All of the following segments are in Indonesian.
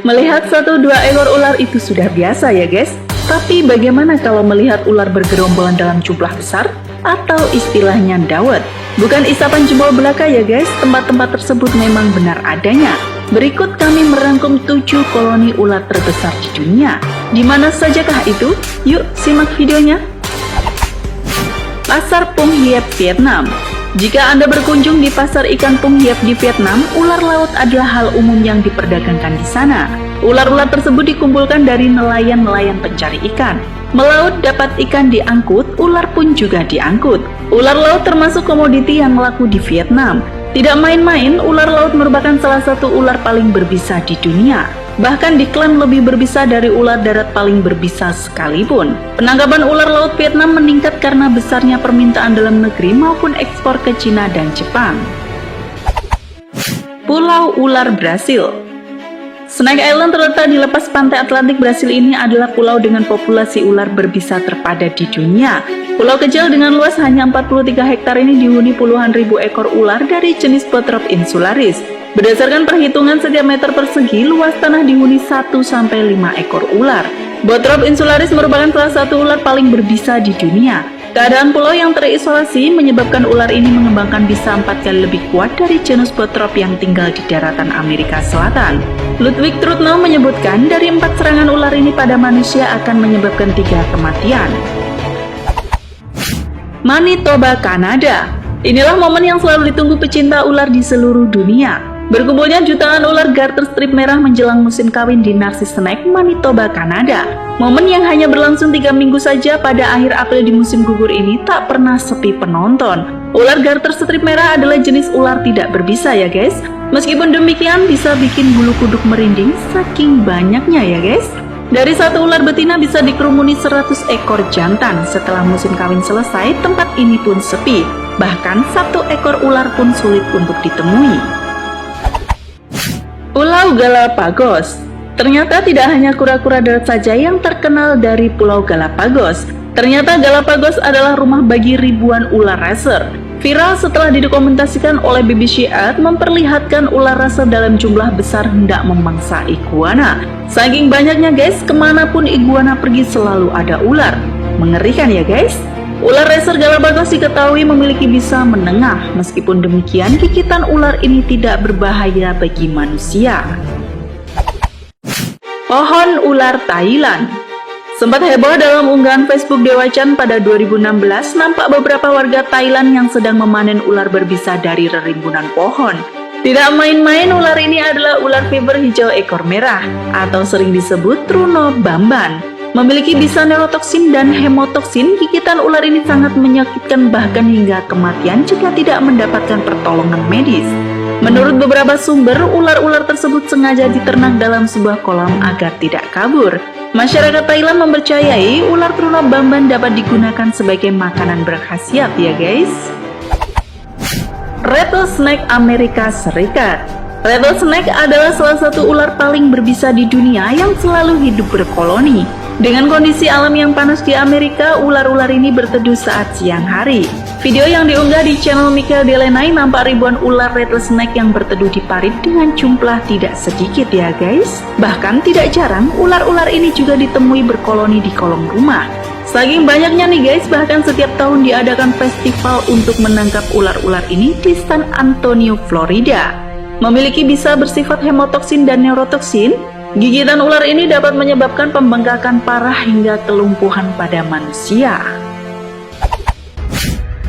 Melihat 1-2 ekor ular itu sudah biasa ya guys. Tapi bagaimana kalau melihat ular bergerombolan dalam jumlah besar? Atau istilahnya dawet. Bukan isapan jempol belaka ya guys, tempat-tempat tersebut memang benar adanya. Berikut kami merangkum 7 koloni ular terbesar di dunia. Di mana sajakah itu? Yuk simak videonya. Pasar Pung Hiep, Vietnam. Jika Anda berkunjung di pasar ikan Pung Hiep di Vietnam, ular laut adalah hal umum yang diperdagangkan di sana. Ular-ular tersebut dikumpulkan dari nelayan-nelayan pencari ikan. Melaut dapat ikan diangkut, ular pun juga diangkut. Ular laut termasuk komoditi yang laku di Vietnam. Tidak main-main, ular laut merupakan salah satu ular paling berbisa di dunia. Bahkan diklaim lebih berbisa dari ular darat paling berbisa sekalipun. Penangkapan ular laut Vietnam meningkat karena besarnya permintaan dalam negeri maupun ekspor ke Cina dan Jepang. Pulau Ular Brasil. Snake Island terletak di lepas pantai Atlantik Brasil ini adalah pulau dengan populasi ular berbisa terpadat di dunia. Pulau kecil dengan luas hanya 43 hektar ini dihuni puluhan ribu ekor ular dari jenis Botrop insularis. Berdasarkan perhitungan setiap meter persegi, luas tanah dihuni 1-5 ekor ular. Botrop insularis merupakan salah satu ular paling berbisa di dunia. Keadaan pulau yang terisolasi menyebabkan ular ini mengembangkan bisa 4 kali lebih kuat dari genus Botrop yang tinggal di daratan Amerika Selatan. Ludwig Trudnow menyebutkan dari 4 serangan ular ini pada manusia akan menyebabkan 3 kematian. Manitoba, Kanada. Inilah momen yang selalu ditunggu pecinta ular di seluruh dunia. Berkumpulnya jutaan ular garter strip merah menjelang musim kawin di Narcissus Snake, Manitoba, Kanada. Momen yang hanya berlangsung 3 minggu saja pada akhir April di musim gugur ini tak pernah sepi penonton. Ular garter strip merah adalah jenis ular tidak berbisa ya guys. Meskipun demikian bisa bikin bulu kuduk merinding saking banyaknya ya guys. Dari satu ular betina bisa dikerumuni 100 ekor jantan. Setelah musim kawin selesai, tempat ini pun sepi. Bahkan 1 ekor ular pun sulit untuk ditemui. Pulau Galapagos. Ternyata tidak hanya kura-kura darat saja yang terkenal dari Pulau Galapagos. Ternyata Galapagos adalah rumah bagi ribuan ular racer. Viral setelah didokumentasikan oleh BBC Earth memperlihatkan ular racer dalam jumlah besar hendak memangsa iguana. Saking banyaknya guys, kemanapun iguana pergi selalu ada ular. Mengerikan ya guys. Ular racer Galapagos diketahui memiliki bisa menengah. Meskipun demikian, gigitan ular ini tidak berbahaya bagi manusia. Pohon ular Thailand. Sempat heboh dalam unggahan Facebook Dewa Chan pada 2016, nampak beberapa warga Thailand yang sedang memanen ular berbisa dari rerimbunan pohon. Tidak main-main, ular ini adalah ular fiber hijau ekor merah, atau sering disebut Truno Bamban. Memiliki bisa neurotoksin dan hemotoksin, gigitan ular ini sangat menyakitkan bahkan hingga kematian jika tidak mendapatkan pertolongan medis. Menurut beberapa sumber, ular-ular tersebut sengaja diternak dalam sebuah kolam agar tidak kabur. Masyarakat Thailand mempercayai ular Truno Bamban dapat digunakan sebagai makanan berkhasiat ya guys. Rattlesnake Amerika Serikat. Rattlesnake adalah salah satu ular paling berbisa di dunia yang selalu hidup berkoloni. Dengan kondisi alam yang panas di Amerika, ular-ular ini berteduh saat siang hari. Video yang diunggah di channel Michael Delaney nampak ribuan ular rattlesnake yang berteduh di parit dengan jumlah tidak sedikit ya guys. Bahkan tidak jarang, ular-ular ini juga ditemui berkoloni di kolong rumah. Saking banyaknya nih guys, bahkan setiap tahun diadakan festival untuk menangkap ular-ular ini di San Antonio, Florida. Memiliki bisa bersifat hemotoksin dan neurotoksin, gigitan ular ini dapat menyebabkan pembengkakan parah hingga kelumpuhan pada manusia.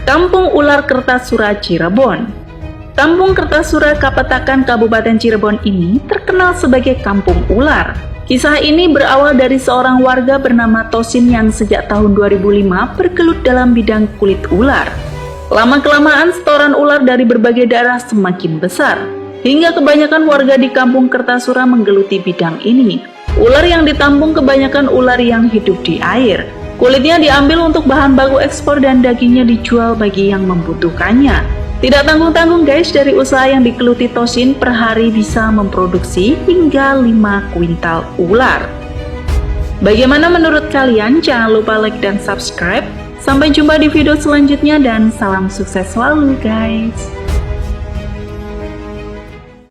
Kampung Ular Kertasura, Cirebon. Kampung Kertasura, Kapetakan, Kabupaten Cirebon ini terkenal sebagai kampung ular. Kisah ini berawal dari seorang warga bernama Tosin yang sejak tahun 2005 bergelut dalam bidang kulit ular. Lama-kelamaan setoran ular dari berbagai daerah semakin besar, hingga kebanyakan warga di kampung Kertasura menggeluti bidang ini. Ular yang ditampung kebanyakan ular yang hidup di air. Kulitnya diambil untuk bahan baku ekspor dan dagingnya dijual bagi yang membutuhkannya. Tidak tanggung-tanggung guys, dari usaha yang digeluti Tosin per hari bisa memproduksi hingga 5 kuintal ular. Bagaimana menurut kalian? Jangan lupa like dan subscribe. Sampai jumpa di video selanjutnya dan salam sukses selalu guys.